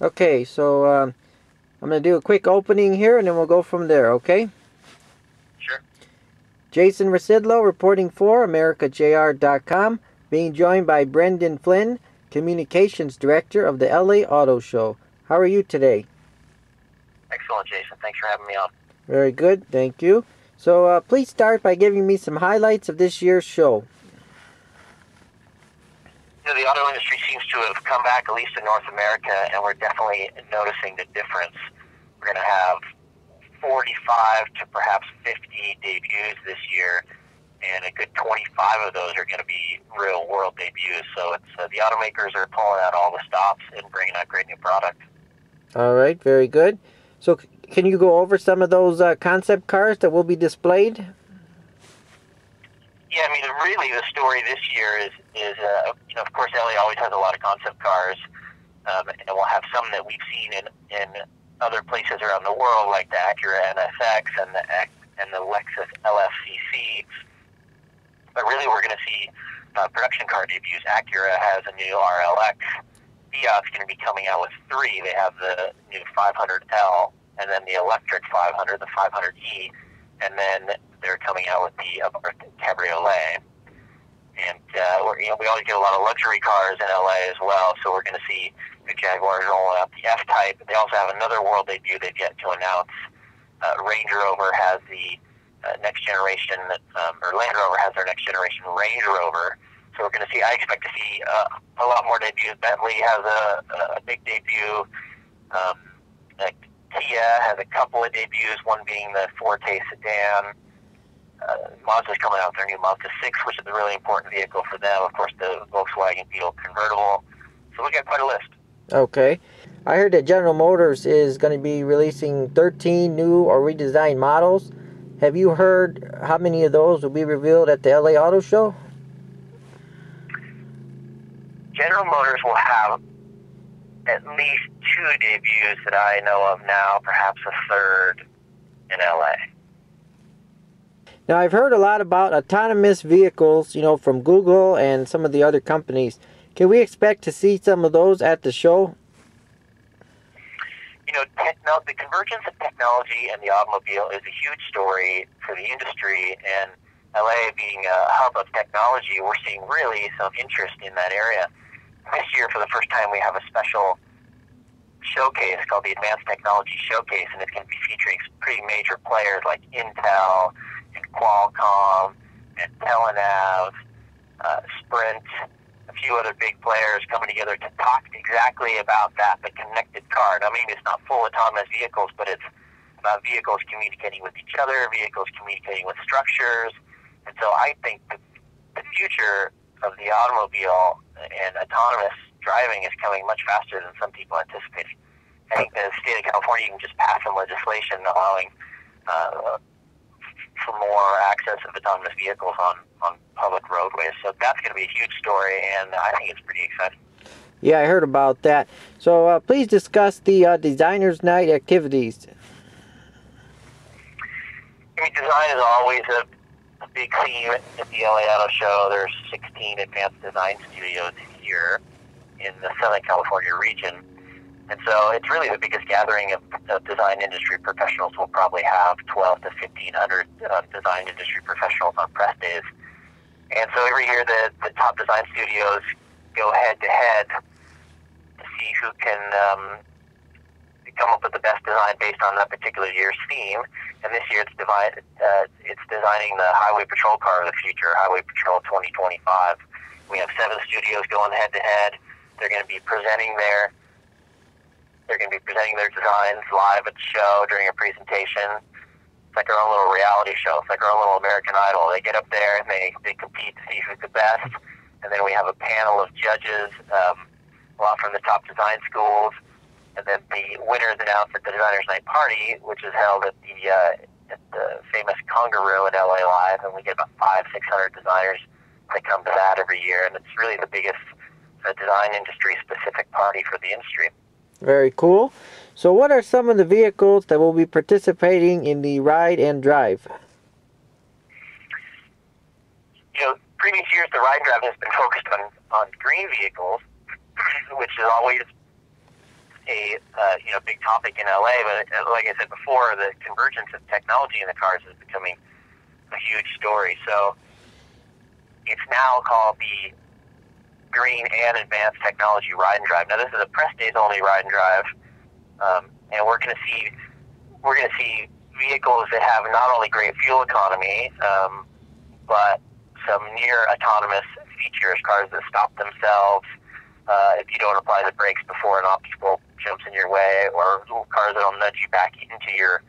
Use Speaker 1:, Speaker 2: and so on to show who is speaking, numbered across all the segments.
Speaker 1: Okay, so I'm going to do a quick opening here and then we'll go from there, okay?
Speaker 2: Sure.
Speaker 1: Jason Rzucidlo reporting for AmericaJR.com, being joined by Brendan Flynn, Communications Director of the LA Auto Show. How are you today?
Speaker 2: Excellent, Jason. Thanks for having me on.
Speaker 1: Very good, thank you. So please start by giving me some highlights of this year's show.
Speaker 2: The auto industry seems to have come back, at least in North America, and we're definitely noticing the difference. We're going to have 45 to perhaps 50 debuts this year, and a good 25 of those are going to be real-world debuts. So it's the automakers are pulling out all the stops and bringing out great new product.
Speaker 1: All right, very good. So can you go over some of those concept cars that will be displayed?
Speaker 2: Yeah, I mean, really, the story this year is of course, LA always has a lot of concept cars, and we'll have some that we've seen in other places around the world, like the Acura NSX and the Lexus LFCC. But really, we're going to see production car debuts. Acura has a new RLX. Fiat's going to be coming out with 3. They have the new 500L, and then the electric 500, the 500E, and then they're coming out with the Cabriolet. And we always get a lot of luxury cars in LA as well, so we're going to see the Jaguars rolling out the F-Type. They also have another world debut they've yet to announce. Range Rover has the next generation, or Land Rover has their next generation Range Rover. So we're going to see, I expect to see a lot more debuts. Bentley has a big debut. Kia has a couple of debuts, one being the Forte sedan. Mazda's coming out with their new Mazda 6, which is a really important vehicle for them. Of course, the Volkswagen Beetle convertible. So we got quite a list.
Speaker 1: Okay. I heard that General Motors is going to be releasing 13 new or redesigned models. Have you heard how many of those will be revealed at the LA Auto Show?
Speaker 2: General Motors will have at least 2 debuts that I know of now, perhaps a third in LA.
Speaker 1: Now, I've heard a lot about autonomous vehicles, from Google and some of the other companies. Can we expect to see some of those at the show?
Speaker 2: The convergence of technology and the automobile is a huge story for the industry, and LA being a hub of technology, we're seeing really some interest in that area. This year, for the first time, we have a special showcase called the Advanced Technology Showcase, and it's going to be featuring some pretty major players like Intel and Qualcomm and Telenav, Sprint, a few other big players coming together to talk exactly about that, the connected car. Now, maybe it's not full autonomous vehicles, but it's about vehicles communicating with each other, vehicles communicating with structures. And so I think the future of the automobile and autonomous driving is coming much faster than some people anticipated. I think the state of California can just pass some legislation allowing for more access of autonomous vehicles on public roadways. So that's going to be a huge story, and I think it's pretty exciting.
Speaker 1: Yeah, I heard about that. So please discuss the Designers Night activities.
Speaker 2: Design is always a big theme at the LA Auto Show. There's 16 advanced design studios here in the Southern California region. And so it's really the biggest gathering of design industry professionals. We'll probably have 12 to 1,500 design industry professionals on press days. And so every year the top design studios go head-to-head to see who can come up with the best design based on that particular year's theme. And this year it's designing the Highway Patrol car of the future, Highway Patrol 2025. We have 7 studios going head-to-head. They're going to be presenting their designs live at the show during a presentation. It's like our own little reality show. It's like our own little American Idol. They get up there and they compete to see who's the best. And then we have a panel of judges, a lot from the top design schools. And then the winners announced at the Designers Night Party, which is held at the famous Congaroo in LA Live. And we get about 500-600 designers that come to that every year. And it's really the biggest design industry-specific party for the industry.
Speaker 1: Very cool. So what are some of the vehicles that will be participating in the Ride and Drive?
Speaker 2: Previous years the Ride and Drive has been focused on green vehicles, which is always a big topic in LA. But like I said before, the convergence of technology in the cars is becoming a huge story. So it's now called the Green and Advanced Technology Ride and Drive. Now this is a press days only ride and drive, and we're going to see vehicles that have not only great fuel economy, but some near autonomous features, cars that stop themselves if you don't apply the brakes before an obstacle jumps in your way, or cars that will nudge you back into your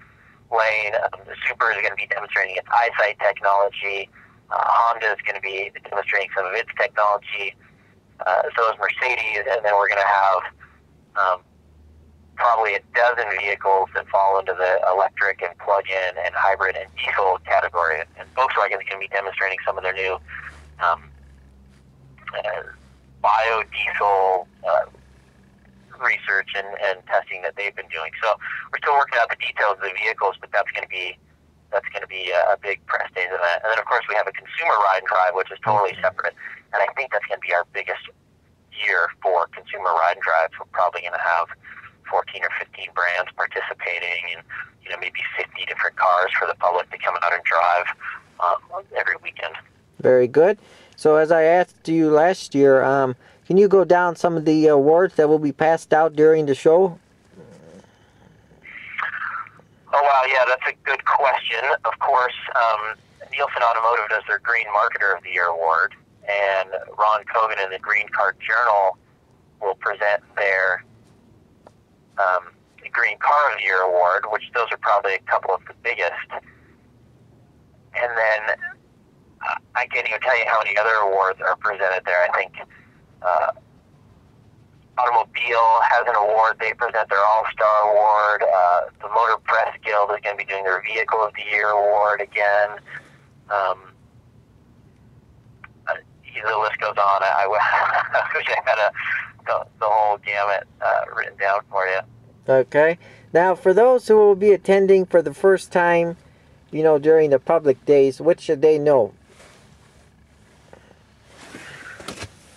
Speaker 2: lane. The Super is going to be demonstrating its eyesight technology. Honda is going to be demonstrating some of its technology. So is Mercedes, and then we're going to have probably a dozen vehicles that fall into the electric and plug-in and hybrid and diesel category. And Volkswagen is going to be demonstrating some of their new biodiesel research and testing that they've been doing. So we're still working out the details of the vehicles, but that's going to be a big press days event. And then of course we have a consumer ride and drive, which is totally separate. And I think that's going to be our biggest year for consumer ride and drives. We're probably going to have 14 or 15 brands participating, and maybe 50 different cars for the public to come out and drive every weekend.
Speaker 1: Very good. So as I asked you last year, can you go down some of the awards that will be passed out during the show?
Speaker 2: Oh, wow, yeah, that's a good question. Of course, Nielsen Automotive does their Green Marketer of the Year award, and Ron Kogan and the Green Car Journal will present their Green Car of the Year award, which those are probably a couple of the biggest. And then I can't even tell you how many other awards are presented there. I think Automobile has an award. They present their All-Star Award. The Motor Press Guild is going to be doing their Vehicle of the Year award again. The list goes on. I wish I had the whole gamut written down for you.
Speaker 1: Okay. Now, for those who will be attending for the first time, during the public days, what should they know?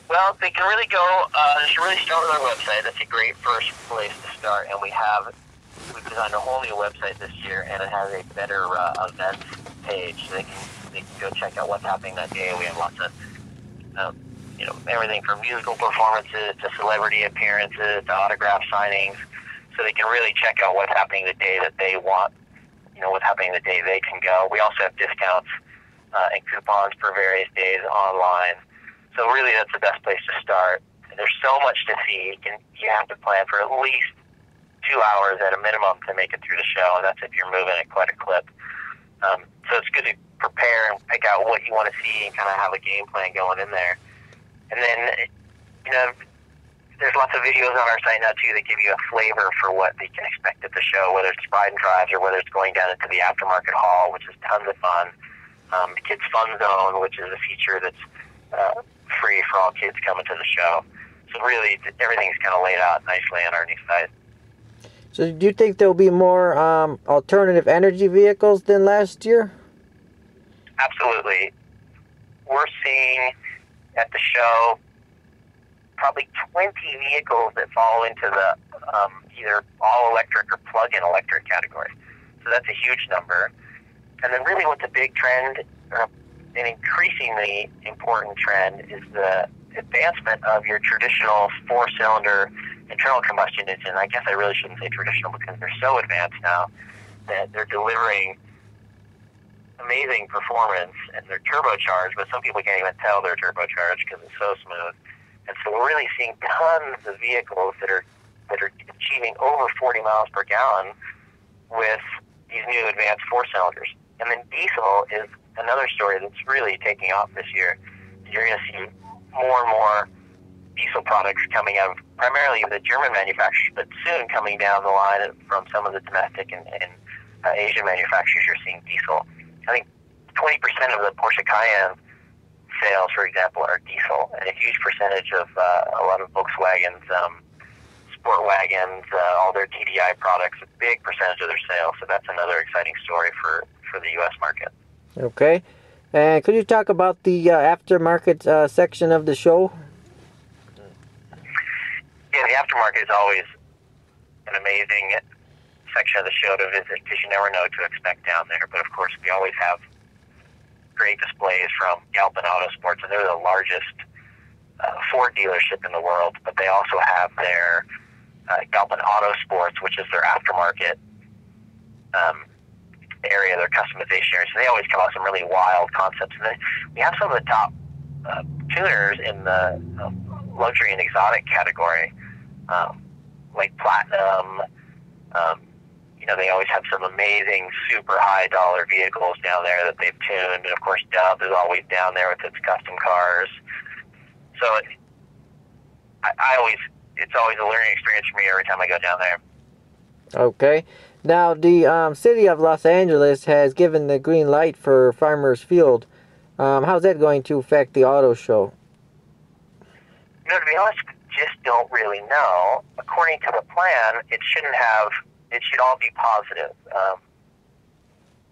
Speaker 2: Well, they can really go, they should really start with our website. That's a great first place to start. And we've designed a whole new website this year, and it has a better events page. So they can go check out what's happening that day. We have lots of, everything from musical performances to celebrity appearances to autograph signings. So they can really check out what's happening the day that they want, what's happening the day they can go. We also have discounts and coupons for various days online. So really that's the best place to start. And there's so much to see. You have to plan for at least 2 hours at a minimum to make it through the show, and that's if you're moving at quite a clip. So it's good to prepare and pick out what you want to see and kind of have a game plan going in there. And then, there's lots of videos on our site now, too, that give you a flavor for what they can expect at the show, whether it's ride and drives or whether it's going down into the aftermarket hall, which is tons of fun. The Kids Fun Zone, which is a feature that's free for all kids coming to the show. So really, everything's kind of laid out nicely on our new site.
Speaker 1: So do you think there'll be more alternative energy vehicles than last year?
Speaker 2: Absolutely. We're seeing at the show probably 20 vehicles that fall into the either all-electric or plug-in electric category. So that's a huge number. And then really what's a big trend, an increasingly important trend, is the advancement of your traditional four-cylinder internal combustion engine. I guess I really shouldn't say traditional because they're so advanced now that they're delivering amazing performance and they're turbocharged, but some people can't even tell they're turbocharged because it's so smooth. And so we're really seeing tons of vehicles that are achieving over 40 miles per gallon with these new advanced four cylinders. And then diesel is another story that's really taking off this year. You're going to see more and more diesel products coming out of primarily the German manufacturers, but soon coming down the line from some of the domestic and Asian manufacturers. You're seeing diesel. I think 20% of the Porsche Cayenne sales, for example, are diesel, and a huge percentage of a lot of Volkswagen's sport wagons, all their TDI products, a big percentage of their sales. So that's another exciting story for the U.S. market.
Speaker 1: Okay. And could you talk about the aftermarket section of the show?
Speaker 2: Yeah, the aftermarket is always an amazing section of the show to visit because you never know what to expect down there. But of course, we always have great displays from Galpin Autosports, and they're the largest Ford dealership in the world. But they also have their Galpin Autosports, which is their aftermarket area, their customization area. So they always come out with some really wild concepts. And then we have some of the top tuners in the luxury and exotic category, like Platinum. They always have some amazing, super high dollar vehicles down there that they've tuned. And of course, Dub is always down there with its custom cars. So it's always a learning experience for me every time I go down there.
Speaker 1: Okay. Now, the city of Los Angeles has given the green light for Farmers Field. How's that going to affect the auto show?
Speaker 2: To be honest, just don't really know. According to the plan, it should all be positive.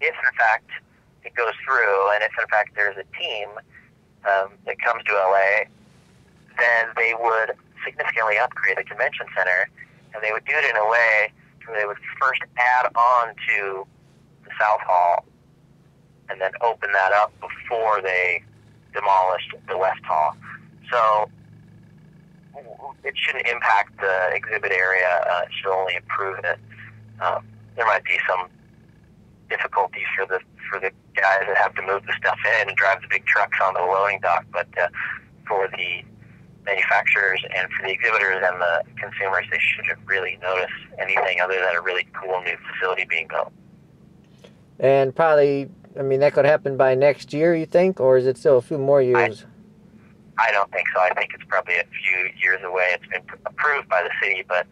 Speaker 2: If in fact it goes through, and if in fact there's a team that comes to LA, then they would significantly upgrade the convention center, and they would do it in a way where they would first add on to the South Hall, and then open that up before they demolished the West Hall. So it shouldn't impact the exhibit area. It should only improve it. There might be some difficulties for the guys that have to move the stuff in and drive the big trucks onto the loading dock, but for the manufacturers and for the exhibitors and the consumers, they shouldn't really notice anything other than a really cool new facility being built.
Speaker 1: And probably, that could happen by next year, you think, or is it still a few more years?
Speaker 2: I don't think so. I think it's probably a few years away. It's been approved by the city, but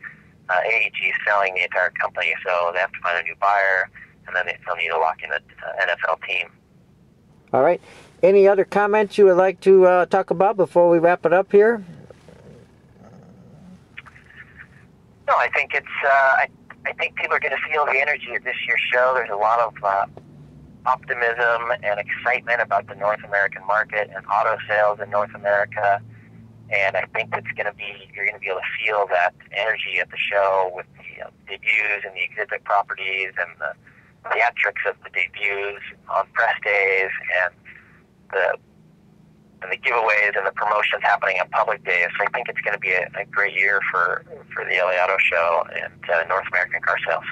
Speaker 2: AEG is selling the entire company, so they have to find a new buyer, and then they'll need to lock in an NFL team.
Speaker 1: All right. Any other comments you would like to talk about before we wrap it up here?
Speaker 2: No, I think it's. I think people are going to feel the energy at this year's show. There's a lot of optimism and excitement about the North American market and auto sales in North America. And I think you're going to be able to feel that energy at the show with the debuts and the exhibit properties and the theatrics of the debuts on press days and the giveaways and the promotions happening on public days. So I think it's going to be a great year for the LA Auto Show and North American car sales.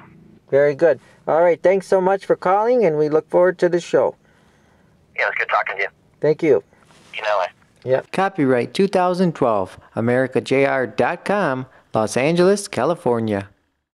Speaker 1: Very good. All right. Thanks so much for calling, and we look forward to the show.
Speaker 2: Yeah, it was good talking to you.
Speaker 1: Thank you.
Speaker 2: You know it.
Speaker 1: Yep. Copyright 2012, AmericaJR.com, Los Angeles, California.